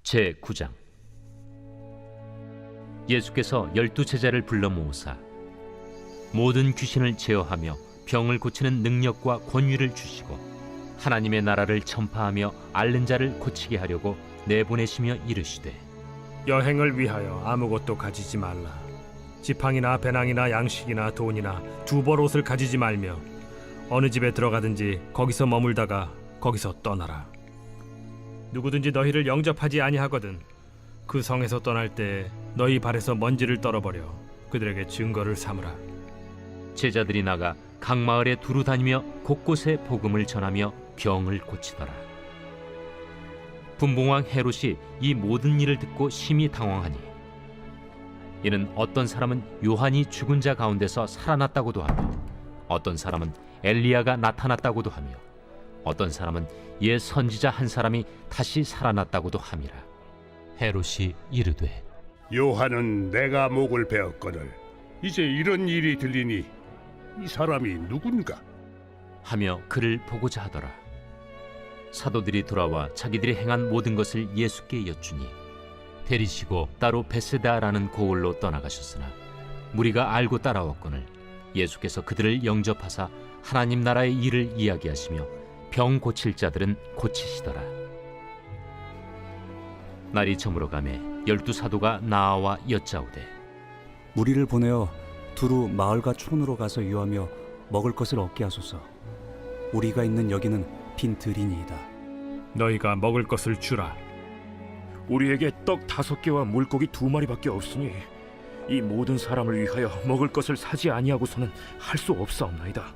제9장. 예수께서 12제자를 불러 모으사 모든 귀신을 제어하며 병을 고치는 능력과 권위를 주시고 하나님의 나라를 전파하며 앓는 자를 고치게 하려고 내보내시며 이르시되, 여행을 위하여 아무것도 가지지 말라. 지팡이나 배낭이나 양식이나 돈이나 두 벌 옷을 가지지 말며 어느 집에 들어가든지 거기서 머물다가 거기서 떠나라. 누구든지 너희를 영접하지 아니하거든 그 성에서 떠날 때 너희 발에서 먼지를 떨어버려 그들에게 증거를 삼으라. 제자들이 나가 각 마을에 두루 다니며 곳곳에 복음을 전하며 병을 고치더라. 분봉왕 헤롯이 이 모든 일을 듣고 심히 당황하니, 이는 어떤 사람은 요한이 죽은 자 가운데서 살아났다고도 하며 어떤 사람은 엘리야가 나타났다고도 하며 어떤 사람은 옛 선지자 한 사람이 다시 살아났다고도 함이라. 헤롯이 이르되, 요한은 내가 목을 베었거늘 이제 이런 일이 들리니 이 사람이 누군가? 하며 그를 보고자 하더라. 사도들이 돌아와 자기들이 행한 모든 것을 예수께 여쭈니 데리시고 따로 베세다라는 고을로 떠나가셨으나 무리가 알고 따라왔거늘 예수께서 그들을 영접하사 하나님 나라의 일을 이야기하시며 병 고칠 자들은 고치시더라. 날이 저물어 가매 12사도가 나아와 여짜오되, 무리를 보내어 두루 마을과 촌으로 가서 유하며 먹을 것을 얻게 하소서. 우리가 있는 여기는 빈 들이니이다. 너희가 먹을 것을 주라. 우리에게 떡 5개와 물고기 2마리밖에 없으니 이 모든 사람을 위하여 먹을 것을 사지 아니하고서는 할 수 없사옵나이다.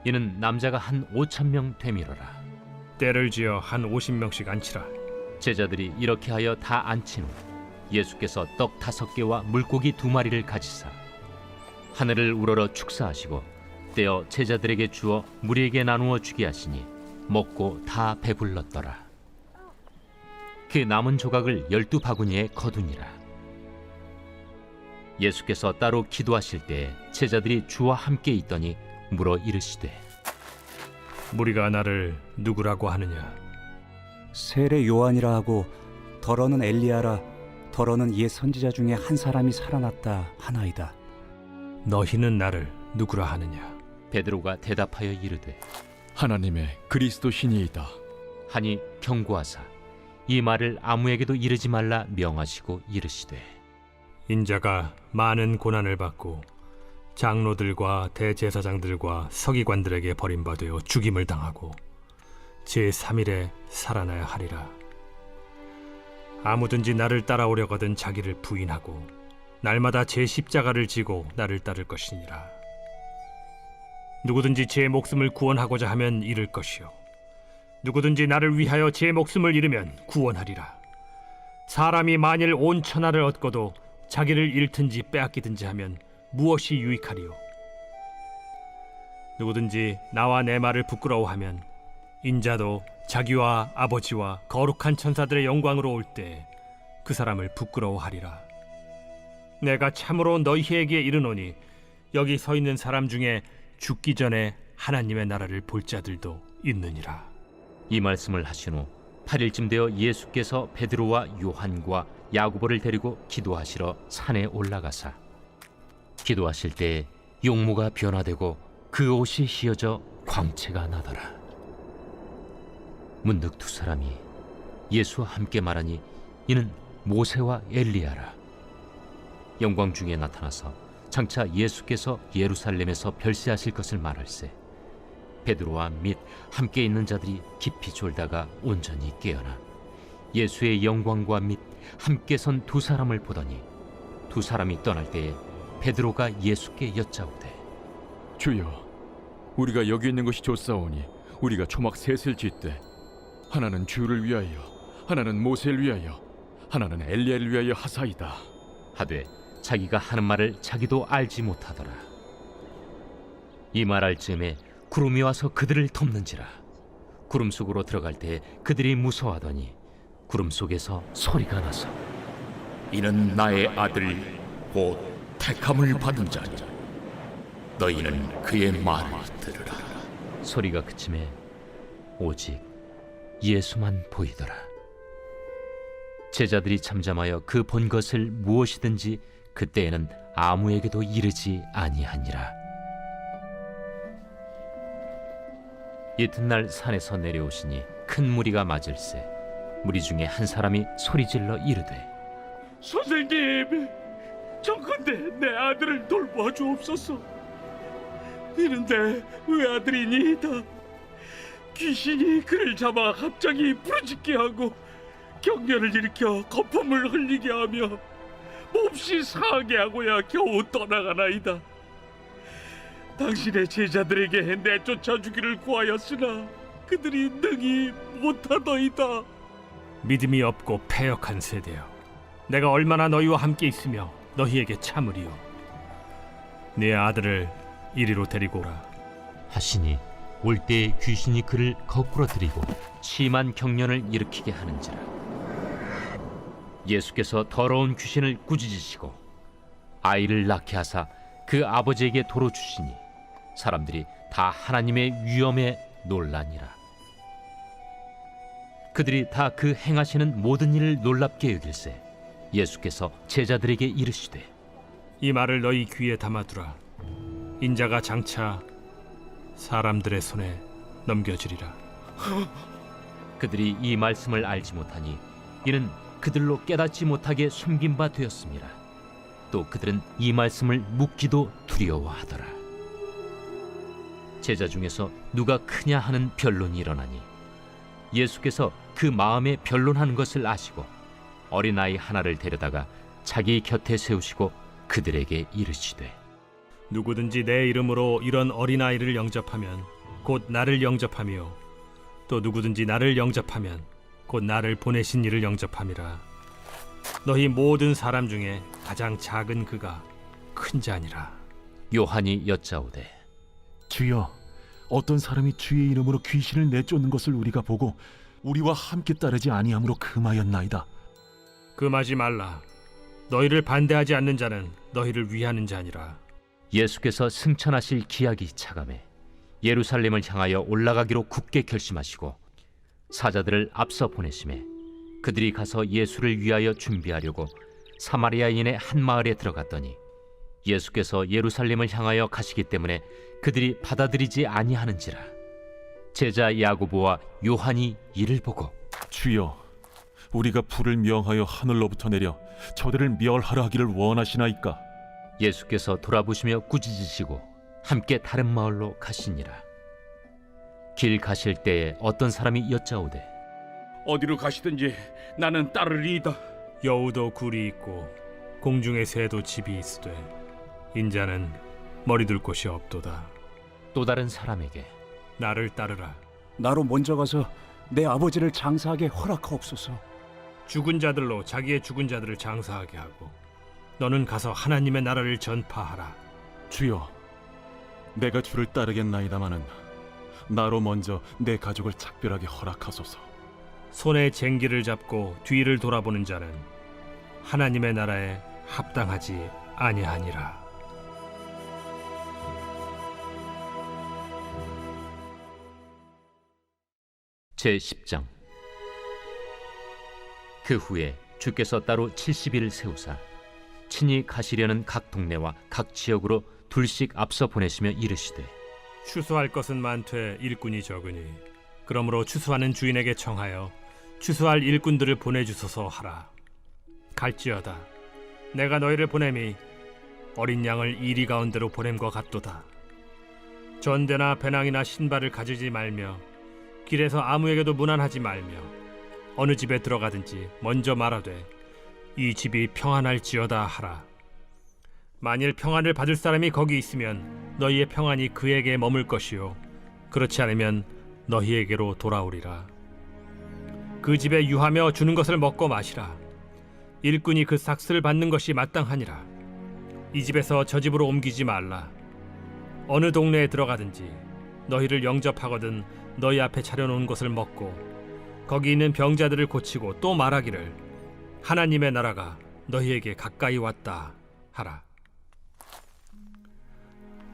이는 남자가 한 5,000명 되밀어라. 때를 지어 한 50명씩 앉히라. 제자들이 이렇게 하여 다 앉힌 후 예수께서 떡 5개와 물고기 2마리를 가지사 하늘을 우러러 축사하시고 떼어 제자들에게 주어 무리에게 나누어 주게 하시니 먹고 다 배불렀더라. 그 남은 조각을 12바구니에 거두니라. 예수께서 따로 기도하실 때 제자들이 주와 함께 있더니 물어 이르시되, 무리가 나를 누구라고 하느냐? 세례 요한이라 하고 더러는 엘리야라, 더러는 옛 선지자 중에 한 사람이 살아났다 하나이다. 너희는 나를 누구라 하느냐? 베드로가 대답하여 이르되, 하나님의 그리스도 신이이다. 하니 경고하사 이 말을 아무에게도 이르지 말라 명하시고 이르시되, 인자가 많은 고난을 받고 장로들과 대제사장들과 서기관들에게 버림받아 죽임을 당하고 제3일에 살아나야 하리라. 아무든지 나를 따라오려거든 자기를 부인하고 날마다 제 십자가를 지고 나를 따를 것이니라. 누구든지 제 목숨을 구원하고자 하면 잃을 것이요 누구든지 나를 위하여 제 목숨을 잃으면 구원하리라. 사람이 만일 온 천하를 얻고도 자기를 잃든지 빼앗기든지 하면 무엇이 유익하리요? 누구든지 나와 내 말을 부끄러워하면 인자도 자기와 아버지와 거룩한 천사들의 영광으로 올 때 그 사람을 부끄러워하리라. 내가 참으로 너희에게 이르노니 여기 서 있는 사람 중에 죽기 전에 하나님의 나라를 볼 자들도 있느니라. 이 말씀을 하신 후 8일쯤 되어 예수께서 베드로와 요한과 야고보를 데리고 기도하시러 산에 올라가사 기도하실 때 용모가 변화되고 그 옷이 휘어져 광채가 나더라. 문득 두 사람이 예수와 함께 말하니 이는 모세와 엘리야라. 영광 중에 나타나서 장차 예수께서 예루살렘에서 별세하실 것을 말할세 베드로와 및 함께 있는 자들이 깊이 졸다가 온전히 깨어나 예수의 영광과 및 함께 선 두 사람을 보더니 두 사람이 떠날 때에 베드로가 예수께 여짜오되, 주여, 우리가 여기 있는 것이 좋사오니 우리가 초막 셋을 짓되 하나는 주를 위하여, 하나는 모세를 위하여, 하나는 엘리야를 위하여 하사이다 하되 자기가 하는 말을 자기도 알지 못하더라. 이 말할 즈음에 구름이 와서 그들을 덮는지라. 구름 속으로 들어갈 때 그들이 무서워하더니 구름 속에서 소리가 나서, 이는 나의 아들 곧 택함을 받은 자니 너희는 그의 말을 들으라. 소리가 그침에 오직 예수만 보이더라. 제자들이 잠잠하여 그 본 것을 무엇이든지 그때에는 아무에게도 이르지 아니하니라. 이튿날 산에서 내려오시니 큰 무리가 맞을세. 무리 중에 한 사람이 소리질러 이르되, 선생님, 정컨대 내 아들을 돌보아 주옵소서. 이는 내 외아들이니이다. 귀신이 그를 잡아 갑자기 부르짖게 하고 경련을 일으켜 거품을 흘리게 하며 몹시 상하게 하고야 겨우 떠나가나이다. 당신의 제자들에게 내쫓아 주기를 구하였으나 그들이 능히 못하더이다. 믿음이 없고 패역한 세대여, 내가 얼마나 너희와 함께 있으며 너희에게 참으리요. 네 아들을 이리로 데리고 오라. 하시니 올 때에 귀신이 그를 거꾸로 들이고 심한 경련을 일으키게 하는지라. 예수께서 더러운 귀신을 꾸짖으시고 아이를 낳게 하사 그 아버지에게 도로 주시니 사람들이 다 하나님의 위엄에 놀라니라. 그들이 다 그 행하시는 모든 일을 놀랍게 여길세 예수께서 제자들에게 이르시되, 이 말을 너희 귀에 담아두라. 인자가 장차 사람들의 손에 넘겨지리라. 그들이 이 말씀을 알지 못하니 이는 그들로 깨닫지 못하게 숨긴 바 되었습니다. 또 그들은 이 말씀을 묻기도 두려워하더라. 제자 중에서 누가 크냐 하는 변론이 일어나니 예수께서 그 마음에 변론하는 것을 아시고 어린아이 하나를 데려다가 자기 곁에 세우시고 그들에게 이르시되, 누구든지 내 이름으로 이런 어린아이를 영접하면 곧 나를 영접하며 또 누구든지 나를 영접하면 곧 나를 보내신 이를 영접함이라. 너희 모든 사람 중에 가장 작은 그가 큰 자니라. 요한이 여짜오되, 주여, 어떤 사람이 주의 이름으로 귀신을 내쫓는 것을 우리가 보고 우리와 함께 따르지 아니함으로 금하였나이다. 금하지 말라. 너희를 반대하지 않는 자는 너희를 위하는 자니라. 예수께서 승천하실 기약이 차감해 예루살렘을 향하여 올라가기로 굳게 결심하시고 사자들을 앞서 보내심에 그들이 가서 예수를 위하여 준비하려고 사마리아인의 한 마을에 들어갔더니 예수께서 예루살렘을 향하여 가시기 때문에 그들이 받아들이지 아니하는지라. 제자 야고보와 요한이 이를 보고, 주여, 우리가 불을 명하여 하늘로부터 내려 저들을 멸하라 하기를 원하시나이까? 예수께서 돌아보시며 꾸짖으시고 함께 다른 마을로 가시니라. 길 가실 때에 어떤 사람이 여짜오되, 어디로 가시든지 나는 따르리이다. 여우도 굴이 있고 공중의 새도 집이 있으되 인자는 머리둘 곳이 없도다. 또 다른 사람에게, 나를 따르라. 나로 먼저 가서 내 아버지를 장사하게 허락하옵소서. 죽은 자들로 자기의 죽은 자들을 장사하게 하고 너는 가서 하나님의 나라를 전파하라. 주여, 내가 주를 따르겠나이다마는 나로 먼저 내 가족을 작별하게 허락하소서. 손에 쟁기를 잡고 뒤를 돌아보는 자는 하나님의 나라에 합당하지 아니하니라. 제10장. 그 후에 주께서 따로 70일을 세우사 친히 가시려는 각 동네와 각 지역으로 둘씩 앞서 보내시며 이르시되, 추수할 것은 많되 일꾼이 적으니 그러므로 추수하는 주인에게 청하여 추수할 일꾼들을 보내주소서 하라. 갈지어다. 내가 너희를 보냄이 어린 양을 이리 가운데로 보냄과 같도다. 전대나 배낭이나 신발을 가지지 말며 길에서 아무에게도 문안하지 말며 어느 집에 들어가든지 먼저 말하되 이 집이 평안할지어다 하라. 만일 평안을 받을 사람이 거기 있으면 너희의 평안이 그에게 머물 것이요 그렇지 않으면 너희에게로 돌아오리라. 그 집에 유하며 주는 것을 먹고 마시라. 일꾼이 그 삭스를 받는 것이 마땅하니라. 이 집에서 저 집으로 옮기지 말라. 어느 동네에 들어가든지 너희를 영접하거든 너희 앞에 차려놓은 것을 먹고 거기 있는 병자들을 고치고 또 말하기를 하나님의 나라가 너희에게 가까이 왔다 하라.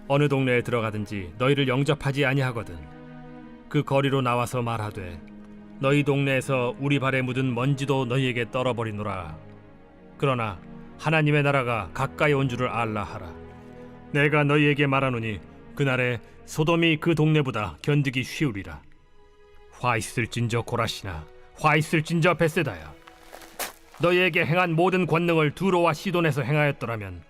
어느 동네에 들어가든지 너희를 영접하지 아니하거든 그 거리로 나와서 말하되 너희 동네에서 우리 발에 묻은 먼지도 너희에게 떨어버리노라. 그러나 하나님의 나라가 가까이 온 줄을 알라 하라. 내가 너희에게 말하노니 그날에 소돔이 그 동네보다 견디기 쉬우리라. 화 있을진저 고라시나, 화 있을진저 벳세다야. 너희에게 행한 모든 권능을 두로와 시돈에서 행하였더라면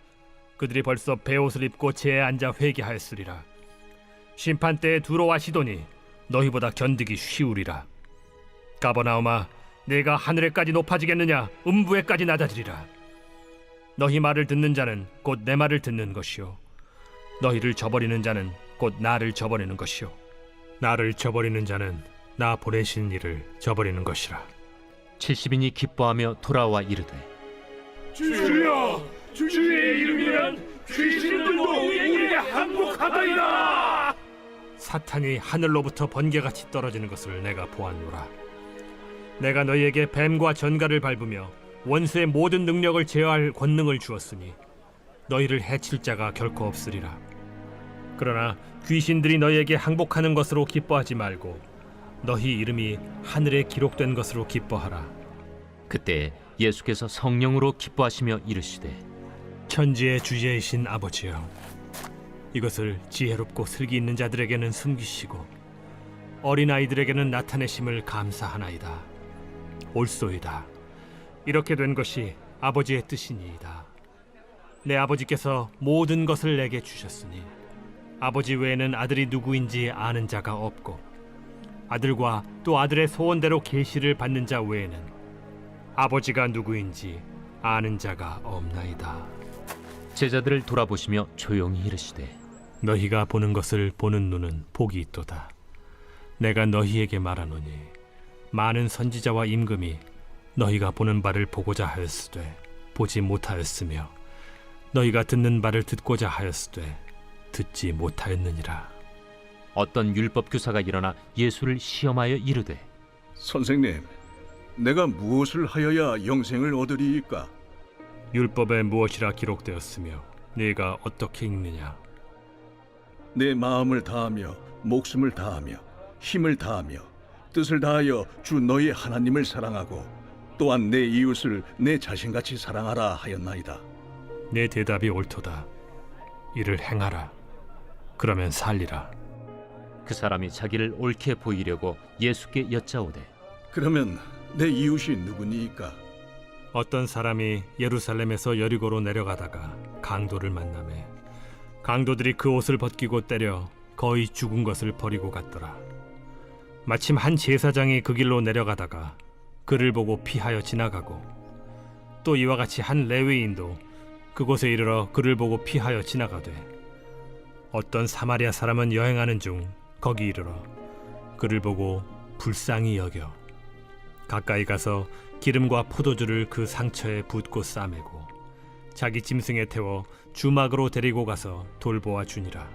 그들이 벌써 베옷을 입고 제에 앉아 회개하였으리라. 심판 때에 두로와 시돈이 너희보다 견디기 쉬우리라. 가버나움아, 내가 하늘에까지 높아지겠느냐? 음부에까지 낮아지리라. 너희 말을 듣는 자는 곧 내 말을 듣는 것이요, 너희를 저버리는 자는 곧 나를 저버리는 것이요, 나를 저버리는 자는 나 보내신 이를 저버리는 것이라. 70인이 기뻐하며 돌아와 이르되 주여, 주의 이름이면 귀신들도 우리에게 항복하더이다. 사탄이 하늘로부터 번개같이 떨어지는 것을 내가 보았노라. 내가 너희에게 뱀과 전갈을 밟으며 원수의 모든 능력을 제어할 권능을 주었으니 너희를 해칠 자가 결코 없으리라. 그러나 귀신들이 너희에게 항복하는 것으로 기뻐하지 말고 너희 이름이 하늘에 기록된 것으로 기뻐하라. 그때 예수께서 성령으로 기뻐하시며 이르시되 천지의 주제이신 아버지여, 이것을 지혜롭고 슬기 있는 자들에게는 숨기시고 어린아이들에게는 나타내심을 감사하나이다. 옳소이다. 이렇게 된 것이 아버지의 뜻이니이다. 내 아버지께서 모든 것을 내게 주셨으니 아버지 외에는 아들이 누구인지 아는 자가 없고 아들과 또 아들의 소원대로 계시를 받는 자 외에는 아버지가 누구인지 아는 자가 없나이다. 제자들을 돌아보시며 조용히 이르시되 너희가 보는 것을 보는 눈은 복이 있도다. 내가 너희에게 말하노니 많은 선지자와 임금이 너희가 보는 바를 보고자 하였으되 보지 못하였으며 너희가 듣는 바를 듣고자 하였으되 듣지 못하였느니라. 어떤 율법 교사가 일어나 예수를 시험하여 이르되 선생님, 내가 무엇을 하여야 영생을 얻으리이까? 율법에 무엇이라 기록되었으며 네가 어떻게 읽느냐? 내 마음을 다하며 목숨을 다하며 힘을 다하며 뜻을 다하여 주 너희 하나님을 사랑하고 또한 내 이웃을 내 자신같이 사랑하라 하였나이다. 내 대답이 옳도다. 이를 행하라. 그러면 살리라. 그 사람이 자기를 옳게 보이려고 예수께 여짜오되 그러면 내 이웃이 누구니이까? 어떤 사람이 예루살렘에서 여리고로 내려가다가 강도를 만나매 강도들이 그 옷을 벗기고 때려 거의 죽은 것을 버리고 갔더라. 마침 한 제사장이 그 길로 내려가다가 그를 보고 피하여 지나가고 또 이와 같이 한 레위인도 그곳에 이르러 그를 보고 피하여 지나가되 어떤 사마리아 사람은 여행하는 중 거기 이르러 그를 보고 불쌍히 여겨 가까이 가서 기름과 포도주를 그 상처에 붓고 싸매고 자기 짐승에 태워 주막으로 데리고 가서 돌보아 주니라.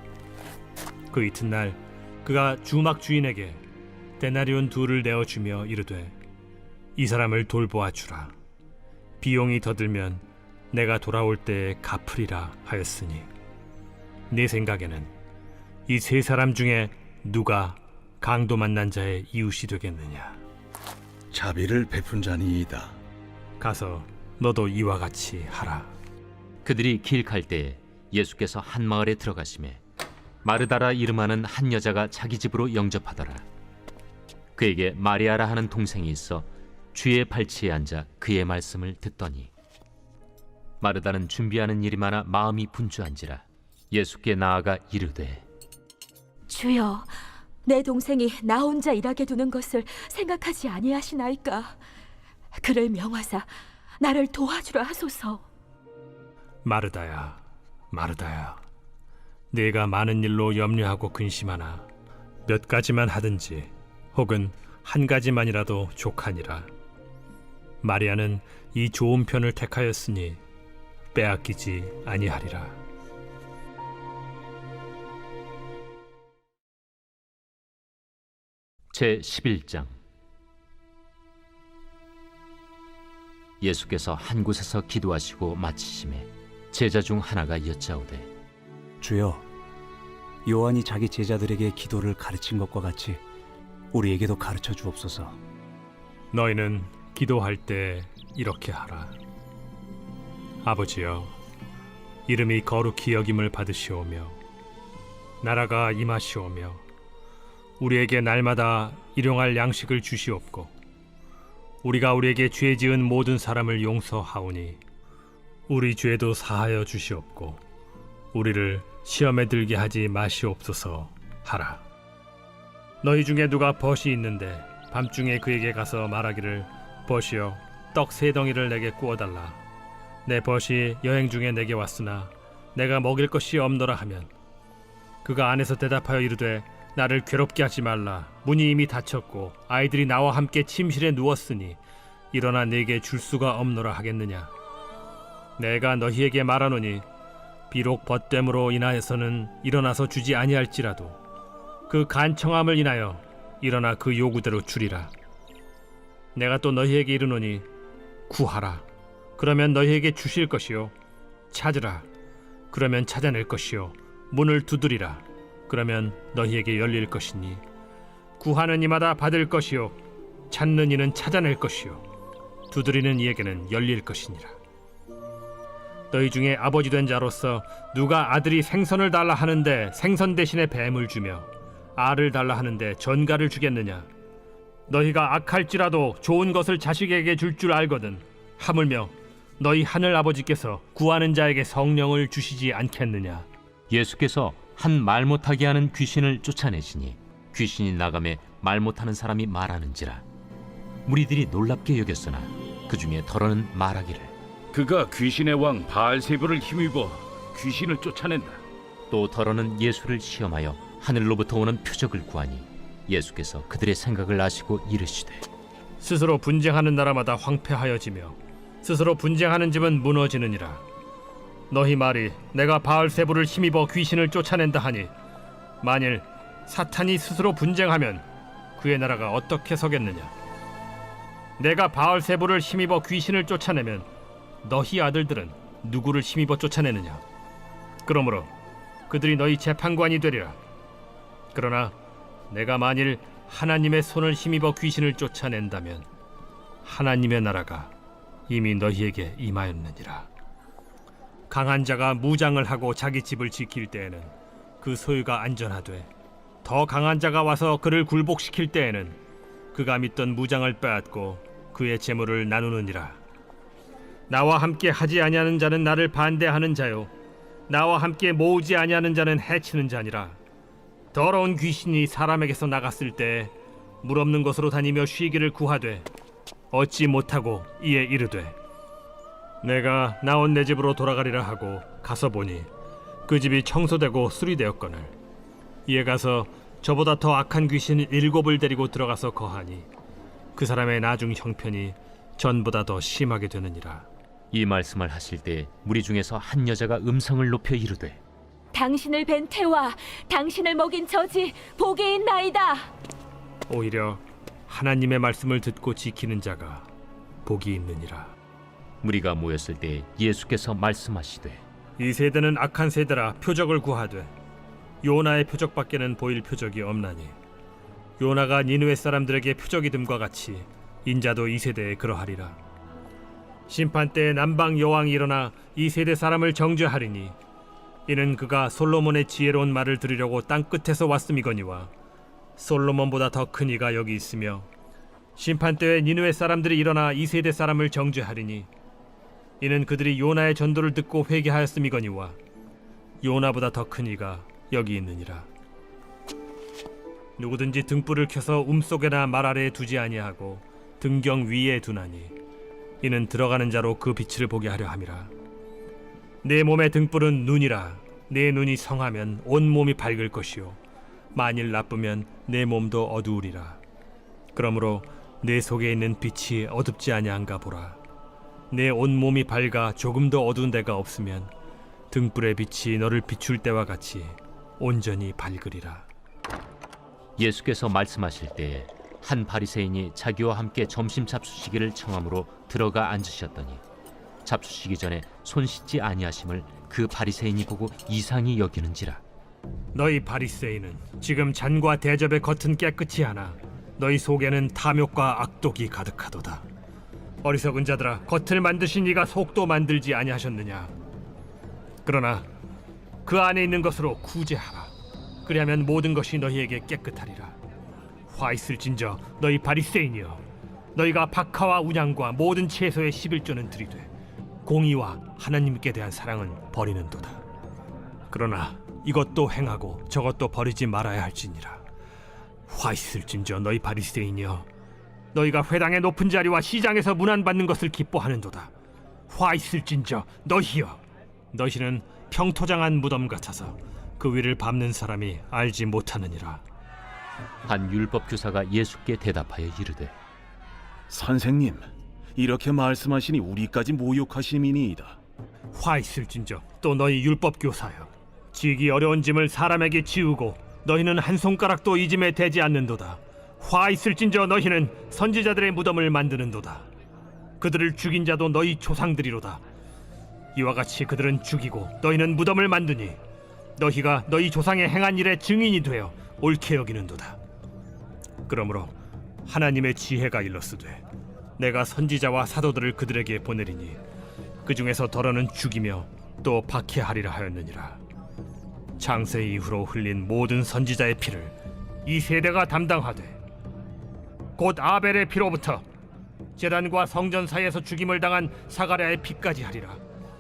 그 이튿날 그가 주막 주인에게 데나리온 2를 내어주며 이르되 이 사람을 돌보아 주라. 비용이 더 들면 내가 돌아올 때에 갚으리라 하였으니 네 생각에는 이 세 사람 중에 누가 강도 만난 자의 이웃이 되겠느냐? 자비를 베푼 자니이다. 가서 너도 이와 같이 하라. 그들이 길 갈 때에 예수께서 한 마을에 들어가시매 마르다라 이름하는 한 여자가 자기 집으로 영접하더라. 그에게 마리아라 하는 동생이 있어 주의 발치에 앉아 그의 말씀을 듣더니 마르다는 준비하는 일이 많아 마음이 분주한지라 예수께 나아가 이르되 주여, 내 동생이 나 혼자 일하게 두는 것을 생각하지 아니하시나이까? 그를 명하사 나를 도와주라 하소서. 마르다야, 마르다야, 네가 많은 일로 염려하고 근심하나 몇 가지만 하든지 혹은 한 가지만이라도 족하니라. 마리아는 이 좋은 편을 택하였으니 빼앗기지 아니하리라. 제 11장. 예수께서 한 곳에서 기도하시고 마치심에 제자 중 하나가 여짜오되 주여, 요한이 자기 제자들에게 기도를 가르친 것과 같이 우리에게도 가르쳐 주옵소서. 너희는 기도할 때 이렇게 하라. 아버지여, 이름이 거룩히 여김을 받으시오며 나라가 임하시오며 우리에게 날마다 일용할 양식을 주시옵고 우리가 우리에게 죄 지은 모든 사람을 용서하오니 우리 죄도 사하여 주시옵고 우리를 시험에 들게 하지 마시옵소서 하라. 너희 중에 누가 벗이 있는데 밤중에 그에게 가서 말하기를 벗이여 떡 3덩이를 내게 구워달라. 내 벗이 여행 중에 내게 왔으나 내가 먹일 것이 없노라 하면 그가 안에서 대답하여 이르되 나를 괴롭게 하지 말라. 문이 이미 닫혔고 아이들이 나와 함께 침실에 누웠으니 일어나 내게 줄 수가 없노라 하겠느냐. 내가 너희에게 말하노니 비록 벗됨으로 인하여서는 일어나서 주지 아니할지라도 그 간청함을 인하여 일어나 그 요구대로 주리라. 내가 또 너희에게 이르노니 구하라. 그러면 너희에게 주실 것이요. 찾으라. 그러면 찾아낼 것이요. 문을 두드리라. 그러면 너희에게 열릴 것이니 구하는 이마다 받을 것이요. 찾는 이는 찾아낼 것이요. 두드리는 이에게는 열릴 것이니라. 너희 중에 아버지 된 자로서 누가 아들이 생선을 달라 하는데 생선 대신에 뱀을 주며 알을 달라 하는데 전갈을 주겠느냐. 너희가 악할지라도 좋은 것을 자식에게 줄 줄 알거든 하물며 너희 하늘 아버지께서 구하는 자에게 성령을 주시지 않겠느냐. 예수께서 한 말 못하게 하는 귀신을 쫓아내시니 귀신이 나가매 말 못하는 사람이 말하는지라. 무리들이 놀랍게 여겼으나 그 중에 더러는 말하기를 그가 귀신의 왕 바알세불을 힘입어 귀신을 쫓아낸다. 또 더러는 예수를 시험하여 하늘로부터 오는 표적을 구하니 예수께서 그들의 생각을 아시고 이르시되 스스로 분쟁하는 나라마다 황폐하여지며 스스로 분쟁하는 집은 무너지느니라. 너희 말이 내가 바알세불을 힘입어 귀신을 쫓아낸다 하니 만일 사탄이 스스로 분쟁하면 그의 나라가 어떻게 서겠느냐. 내가 바알세불을 힘입어 귀신을 쫓아내면 너희 아들들은 누구를 힘입어 쫓아내느냐. 그러므로 그들이 너희 재판관이 되리라. 그러나 내가 만일 하나님의 손을 힘입어 귀신을 쫓아낸다면 하나님의 나라가 이미 너희에게 임하였느니라. 강한 자가 무장을 하고 자기 집을 지킬 때에는 그 소유가 안전하되 더 강한 자가 와서 그를 굴복시킬 때에는 그가 믿던 무장을 빼앗고 그의 재물을 나누느니라. 나와 함께 하지 아니하는 자는 나를 반대하는 자요 나와 함께 모으지 아니하는 자는 해치는 자니라. 더러운 귀신이 사람에게서 나갔을 때 물 없는 곳으로 다니며 쉬기를 구하되 얻지 못하고 이에 이르되 내가 나온 내 집으로 돌아가리라 하고 가서 보니 그 집이 청소되고 수리되었거늘 이에 가서 저보다 더 악한 귀신 7을 데리고 들어가서 거하니 그 사람의 나중 형편이 전보다 더 심하게 되느니라. 이 말씀을 하실 때 무리 중에서 한 여자가 음성을 높여 이르되 당신을 뵌 태와 당신을 먹인 저지 복이 있나이다. 오히려 하나님의 말씀을 듣고 지키는 자가 복이 있느니라. 무리가 모였을 때 예수께서 말씀하시되 이 세대는 악한 세대라 표적을 구하되 요나의 표적밖에는 보일 표적이 없나니 요나가 니느웨 사람들에게 표적이 됨과 같이 인자도 이 세대에 그러하리라. 심판 때에 남방 여왕이 일어나 이 세대 사람을 정죄하리니 이는 그가 솔로몬의 지혜로운 말을 들으려고 땅 끝에서 왔음이거니와 솔로몬보다 더 큰 이가 여기 있으며 심판 때에 니느웨 사람들이 일어나 이 세대 사람을 정죄하리니 이는 그들이 요나의 전도를 듣고 회개하였음이거니와 요나보다 더 큰 이가 여기 있느니라. 누구든지 등불을 켜서 속에나 말 아래에 두지 아니하고 등경 위에 두나니 이는 들어가는 자로 그 빛을 보게 하려 함이라. 내 몸의 등불은 눈이라. 내 눈이 성하면 온 몸이 밝을 것이요 만일 나쁘면 내 몸도 어두우리라. 그러므로 내 속에 있는 빛이 어둡지 아니한가 보라. 내 온 몸이 밝아 조금도 어두운 데가 없으면 등불의 빛이 너를 비출 때와 같이 온전히 밝으리라. 예수께서 말씀하실 때에 한 바리새인이 자기와 함께 점심 잡수시기를 청함으로 들어가 앉으셨더니 잡수시기 전에 손 씻지 아니하심을 그 바리새인이 보고 이상히 여기는지라. 너희 바리새인은 지금 잔과 대접의 겉은 깨끗이 하나 너희 속에는 탐욕과 악독이 가득하도다. 어리석은 자들아, 겉을 만드신 이가 속도 만들지 아니하셨느냐? 그러나 그 안에 있는 것으로 구제하라. 그리하면 모든 것이 너희에게 깨끗하리라. 화 있을진저 너희 바리새인이여, 너희가 박하와 운양과 모든 채소의 11조는 들이되 공의와 하나님께 대한 사랑은 버리는도다. 그러나 이것도 행하고 저것도 버리지 말아야 할지니라. 화 있을진저 너희 바리새인이여, 너희가 회당의 높은 자리와 시장에서 문안받는 것을 기뻐하는도다. 화 있을진저 너희여, 너희는 평토장한 무덤 같아서 그 위를 밟는 사람이 알지 못하느니라. 한 율법 교사가 예수께 대답하여 이르되 선생님, 이렇게 말씀하시니 우리까지 모욕하심이니이다. 화 있을진저 또 너희 율법 교사여, 지기 어려운 짐을 사람에게 지우고 너희는 한 손가락도 이 짐에 대지 않는도다. 화 있을진저 너희는 선지자들의 무덤을 만드는도다. 그들을 죽인 자도 너희 조상들이로다. 이와 같이 그들은 죽이고 너희는 무덤을 만드니 너희가 너희 조상의 행한 일의 증인이 되어 옳게 여기는도다. 그러므로 하나님의 지혜가 일렀으되 내가 선지자와 사도들을 그들에게 보내리니 그 중에서 더러는 죽이며 또 박해하리라 하였느니라. 창세 이후로 흘린 모든 선지자의 피를 이 세대가 담당하되 곧 아벨의 피로부터 제단과 성전 사이에서 죽임을 당한 사가랴의 피까지 하리라.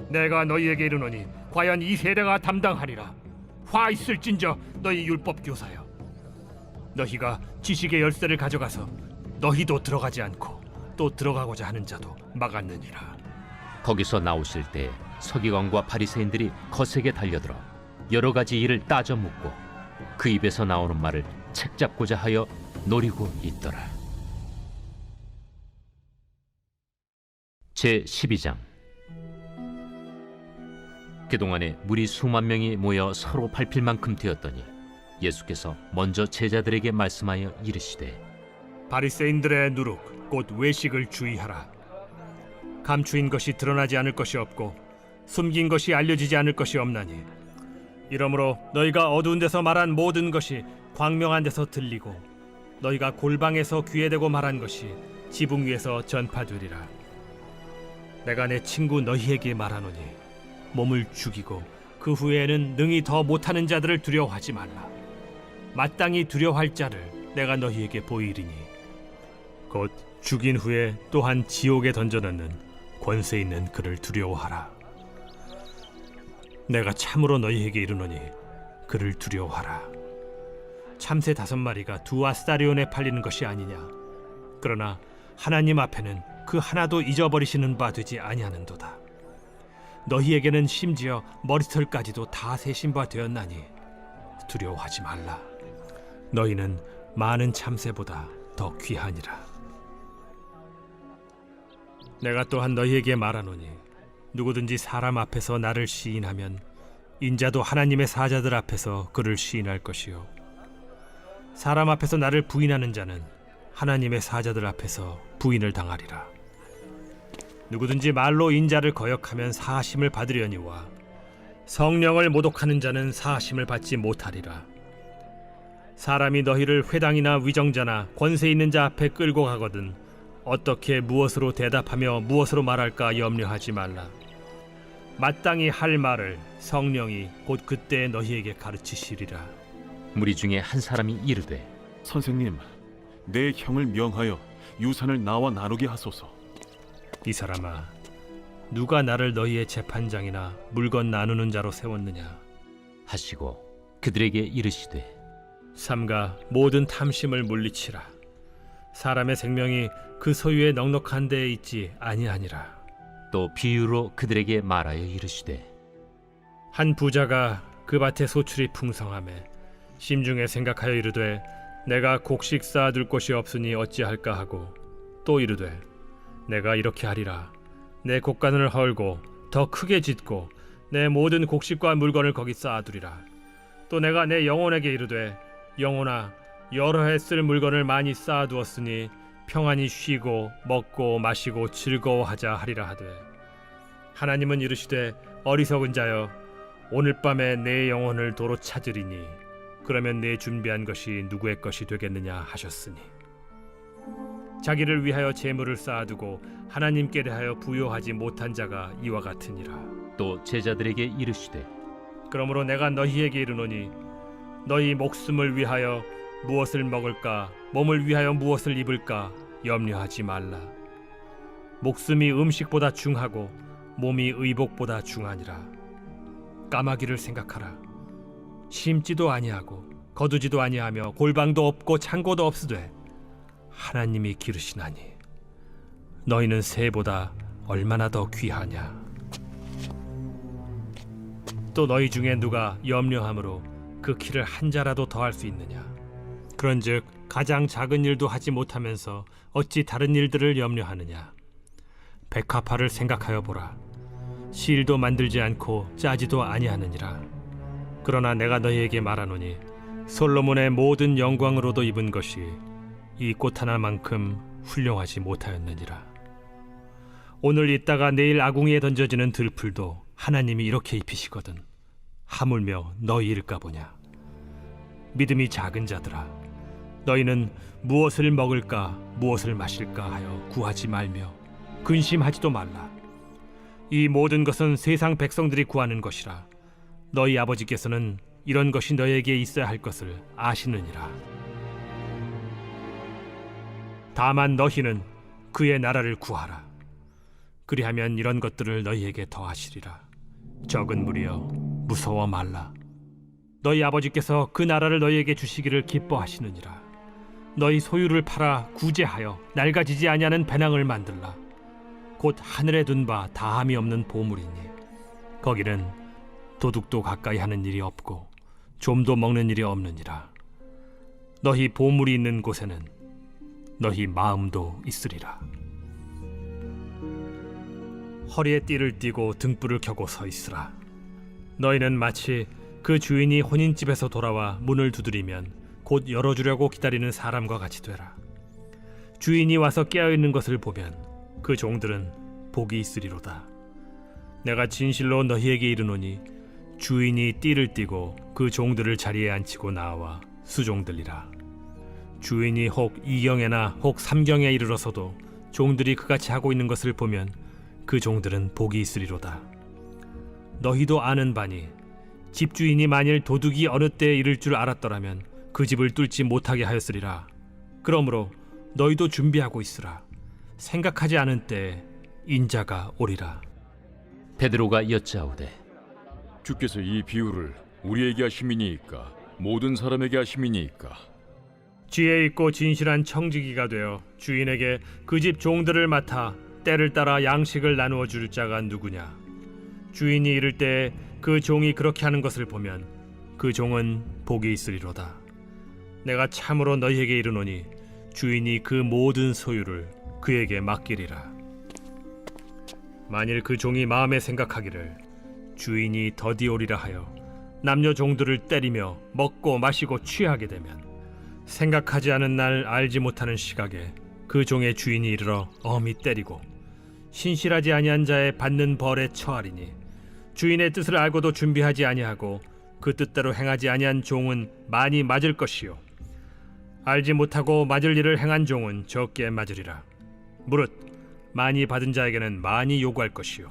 내가 너희에게 이르노니 과연 이 세대가 담당하리라. 화 있을진저 너희 율법 교사여, 너희가 지식의 열쇠를 가져가서 너희도 들어가지 않고 또 들어가고자 하는 자도 막았느니라. 거기서 나오실 때 서기관과 바리새인들이 거세게 달려들어 여러 가지 일을 따져 묻고 그 입에서 나오는 말을 책잡고자 하여 노리고 있더라. 제 12장. 그동안에 무리 수만 명이 모여 서로 밟힐 만큼 되었더니 예수께서 먼저 제자들에게 말씀하여 이르시되 바리새인들의 누룩 곧 외식을 주의하라. 감추인 것이 드러나지 않을 것이 없고 숨긴 것이 알려지지 않을 것이 없나니 이러므로 너희가 어두운 데서 말한 모든 것이 광명한 데서 들리고 너희가 골방에서 귀에 대고 말한 것이 지붕 위에서 전파되리라. 내가 내 친구 너희에게 말하노니 몸을 죽이고 그 후에는 능히 더 못하는 자들을 두려워하지 말라. 마땅히 두려워할 자를 내가 너희에게 보이리니 곧 죽인 후에 또한 지옥에 던져넣는 권세 있는 그를 두려워하라. 내가 참으로 너희에게 이르노니 그를 두려워하라. 참새 5마리가 2아스타리온에 팔리는 것이 아니냐? 그러나 하나님 앞에는 그 하나도 잊어버리시는 바 되지 아니하는도다. 너희에게는 심지어 머리털까지도 다 세신 바 되었나니 두려워하지 말라. 너희는 많은 참새보다 더 귀하니라. 내가 또한 너희에게 말하노니 누구든지 사람 앞에서 나를 시인하면 인자도 하나님의 사자들 앞에서 그를 시인할 것이요, 사람 앞에서 나를 부인하는 자는 하나님의 사자들 앞에서 부인을 당하리라. 누구든지 말로 인자를 거역하면 사하심을 받으려니와 성령을 모독하는 자는 사하심을 받지 못하리라. 사람이 너희를 회당이나 위정자나 권세 있는 자 앞에 끌고 가거든 어떻게 무엇으로 대답하며 무엇으로 말할까 염려하지 말라. 마땅히 할 말을 성령이 곧 그때 너희에게 가르치시리라. 무리 중에 한 사람이 이르되 선생님, 내 형을 명하여 유산을 나와 나누게 하소서. 이 사람아, 누가 나를 너희의 재판장이나 물건 나누는 자로 세웠느냐 하시고 그들에게 이르시되 삼가 모든 탐심을 물리치라. 사람의 생명이 그 소유의 넉넉한 데에 있지 아니하니라. 또 비유로 그들에게 말하여 이르시되 한 부자가 그 밭에 소출이 풍성하매 심중에 생각하여 이르되 내가 곡식 쌓아둘 곳이 없으니 어찌할까 하고 또 이르되 내가 이렇게 하리라. 내 곡간을 헐고 더 크게 짓고 내 모든 곡식과 물건을 거기 쌓아두리라. 또 내가 내 영혼에게 이르되 영혼아, 여러 해 쓸 물건을 많이 쌓아두었으니 평안히 쉬고 먹고 마시고 즐거워하자 하리라 하되, 하나님은 이르시되 어리석은 자여, 오늘 밤에 내 영혼을 도로 찾으리니 그러면 내 준비한 것이 누구의 것이 되겠느냐 하셨으니 자기를 위하여 재물을 쌓아두고 하나님께 대하여 부요하지 못한 자가 이와 같으니라. 또 제자들에게 이르시되 그러므로 내가 너희에게 이르노니 너희 목숨을 위하여 무엇을 먹을까 몸을 위하여 무엇을 입을까 염려하지 말라. 목숨이 음식보다 중하고 몸이 의복보다 중하니라. 까마귀를 생각하라. 심지도 아니하고 거두지도 아니하며 골방도 없고 창고도 없으되 하나님이 기르시나니 너희는 새보다 얼마나 더 귀하냐. 또 너희 중에 누가 염려함으로 그 키를 한 자라도 더할 수 있느냐. 그런즉 가장 작은 일도 하지 못하면서 어찌 다른 일들을 염려하느냐. 백합화를 생각하여 보라. 실도 만들지 않고 짜지도 아니하느니라. 그러나 내가 너희에게 말하노니 솔로몬의 모든 영광으로도 입은 것이 이 꽃 하나만큼 훌륭하지 못하였느니라. 오늘 있다가 내일 아궁이에 던져지는 들풀도 하나님이 이렇게 입히시거든 하물며 너희일까 보냐. 믿음이 작은 자들아, 너희는 무엇을 먹을까 무엇을 마실까 하여 구하지 말며 근심하지도 말라. 이 모든 것은 세상 백성들이 구하는 것이라. 너희 아버지께서는 이런 것이 너희에게 있어야 할 것을 아시느니라. 다만 너희는 그의 나라를 구하라. 그리하면 이런 것들을 너희에게 더하시리라. 적은 무리여 무서워 말라. 너희 아버지께서 그 나라를 너희에게 주시기를 기뻐하시느니라. 너희 소유를 팔아 구제하여 낡아지지 아니하는 배낭을 만들라. 곧 하늘에 둔 바 다함이 없는 보물이니 거기는 도둑도 가까이 하는 일이 없고 좀도 먹는 일이 없느니라. 너희 보물이 있는 곳에는 너희 마음도 있으리라. 허리에 띠를 띠고 등불을 켜고 서 있으라. 너희는 마치 그 주인이 혼인집에서 돌아와 문을 두드리면 곧 열어주려고 기다리는 사람과 같이 되라. 주인이 와서 깨어있는 것을 보면 그 종들은 복이 있으리로다. 내가 진실로 너희에게 이르노니 주인이 띠를 띠고 그 종들을 자리에 앉히고 나와 수종들리라. 주인이 혹 2경에나 혹 3경에 이르러서도 종들이 그같이 하고 있는 것을 보면 그 종들은 복이 있으리로다. 너희도 아는 바니 집주인이 만일 도둑이 어느 때에 이를 줄 알았더라면 그 집을 뚫지 못하게 하였으리라. 그러므로 너희도 준비하고 있으라. 생각하지 않은 때에 인자가 오리라. 베드로가 여짜오되 주께서 이 비유를 우리에게 하심이니이까 모든 사람에게 하심이니이까? 지혜 있고 진실한 청지기가 되어 주인에게 그 집 종들을 맡아 때를 따라 양식을 나누어 줄 자가 누구냐. 주인이 이를 때에 그 종이 그렇게 하는 것을 보면 그 종은 복이 있으리로다. 내가 참으로 너희에게 이르노니 주인이 그 모든 소유를 그에게 맡기리라. 만일 그 종이 마음에 생각하기를 주인이 더디 오리라 하여 남녀 종들을 때리며 먹고 마시고 취하게 되면 생각하지 않은 날 알지 못하는 시각에 그 종의 주인이 이르러 엄히 때리고 신실하지 아니한 자의 받는 벌에 처하리니 주인의 뜻을 알고도 준비하지 아니하고 그 뜻대로 행하지 아니한 종은 많이 맞을 것이요 알지 못하고 맞을 일을 행한 종은 적게 맞으리라. 무릇 많이 받은 자에게는 많이 요구할 것이요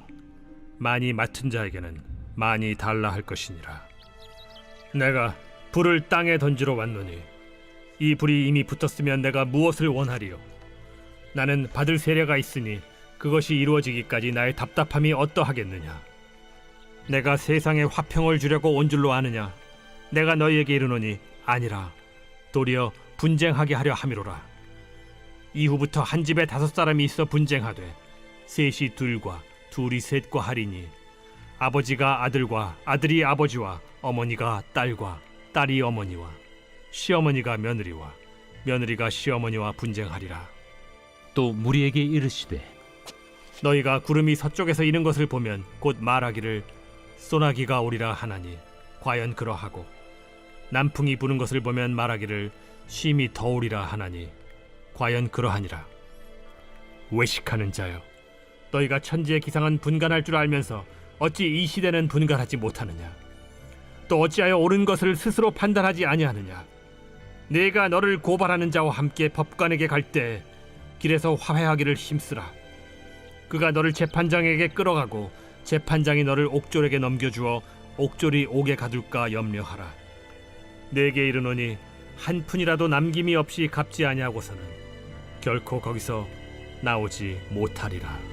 많이 맡은 자에게는 많이 달라 할 것이니라. 내가 불을 땅에 던지러 왔노니 이 불이 이미 붙었으면 내가 무엇을 원하리요. 나는 받을 세례가 있으니 그것이 이루어지기까지 나의 답답함이 어떠하겠느냐. 내가 세상에 화평을 주려고 온 줄로 아느냐. 내가 너희에게 이르노니 아니라 도리어 분쟁하게 하려 함이로라. 이후부터 한 집에 5사람이 있어 분쟁하되 셋이 둘과 둘이 셋과 하리니 아버지가 아들과 아들이 아버지와 어머니가 딸과 딸이 어머니와 시어머니가 며느리와 며느리가 시어머니와 분쟁하리라. 또 무리에게 이르시되 너희가 구름이 서쪽에서 이는 것을 보면 곧 말하기를 소나기가 오리라 하나니 과연 그러하고 남풍이 부는 것을 보면 말하기를 심히 더우리라 하나니 과연 그러하니라. 외식하는 자여, 너희가 천지의 기상은 분간할 줄 알면서 어찌 이 시대는 분간하지 못하느냐. 또 어찌하여 옳은 것을 스스로 판단하지 아니하느냐. 내가 너를 고발하는 자와 함께 법관에게 갈 때 길에서 화해하기를 힘쓰라. 그가 너를 재판장에게 끌어가고 재판장이 너를 옥졸에게 넘겨주어 옥졸이 옥에 가둘까 염려하라. 내게 이르노니 한 푼이라도 남김이 없이 갚지 아니하고서는 결코 거기서 나오지 못하리라.